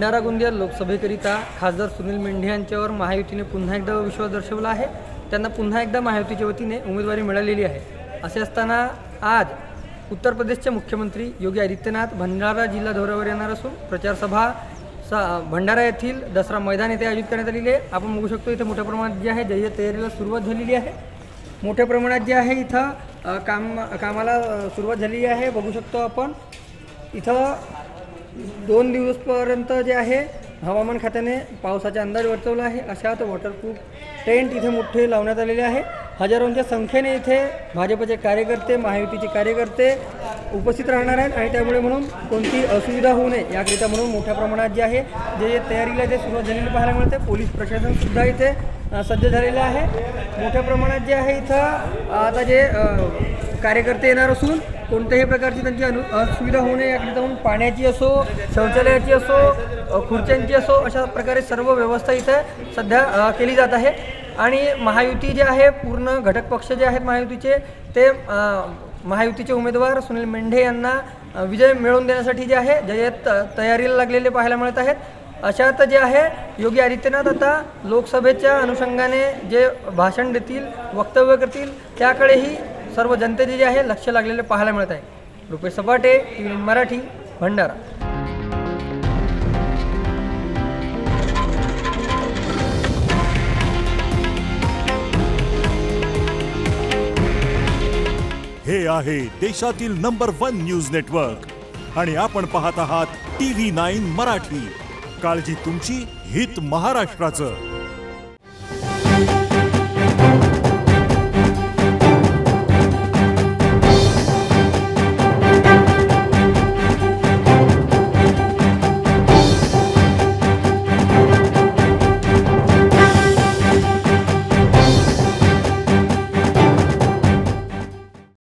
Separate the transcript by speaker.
Speaker 1: भंडारा गोंदिया लोकसभेकरिता खासदार सुनील मेंढे यांच्यावर महायुतीने पुन्हा एकदा विश्वास दर्शवला आहे। त्यांना पुन्हा एकदा महायुतीच्या वतीने उमेदवारी मिळालेली आहे। असे असताना आज उत्तर प्रदेशचे मुख्यमंत्री योगी आदित्यनाथ भंडारा जिल्हा दौऱ्यावर येणार असून प्रचार सभा भंडारा येथील दसरा मैदान येथे आयोजित करण्यात आलेली आहे। आपण बघू शकतो इथे मोठ्या प्रमाणात जे आहे जय्यत तयारीला सुरुवात झालेली आहे। मोठ्या प्रमाणात जे आहे इथं कामाला सुरुवात झालेली आहे। बघू शकतो आपण इथं 2 दिवसपर्यंत जे आहे हवामान खात्याने पावसाचा अंदाज वर्तवला आहे। अशात वॉटरप्रूफ टेंट इथे मोठे लावण्यात आलेले आहे। हजारोंच्या संख्येने इथे भाजपचे कार्यकर्ते महायुतीचे कार्यकर्ते उपस्थित राहणार आहेत आणि त्यामुळे म्हणून कोणती असुविधा होऊ नये याकरिता म्हणून मोठ्या प्रमाणात जे आहे जे तयारीला ते सुरुवात झालेली पाहायला मिळते। पोलीस प्रशासन सुद्धा इथे सज्ज झालेले आहे। मोठ्या प्रमाणात जे आहे इथं आता जे कार्यकर्ते येणार असून कोणत्याही प्रकारची त्यांची असुविधा होऊ नये याकरिता म्हणून पाण्याची असो शौचालयाची असो खुर्च्यांची असो अशा प्रकारे सर्व व्यवस्था इथे सध्या केली जात आहे। आणि महायुती जे आहे पूर्ण घटक पक्ष जे आहेत महायुतीचे ते महायुतीचे उमेदवार सुनील मेंढे यांना विजय मिळवून देण्यासाठी जे आहे जय्यत तयारीला लागलेले पाहायला मिळत आहेत। अशात जे आहे योगी आदित्यनाथ आता लोकसभेच्या अनुषंगाने जे भाषण देतील वक्तव्य करतील त्याकडेही सर्व जनतेचे जे आहे लक्ष लागलेले पाहायला मिळत आहे। रुपेश सपाटे, TV9 मराठी, भंडारा।
Speaker 2: हे आहे देशातील नंबर 1 न्यूज नेटवर्क आणि आपण पाहत आहात TV9 मराठी। काळजी तुमची, हित महाराष्ट्राचं।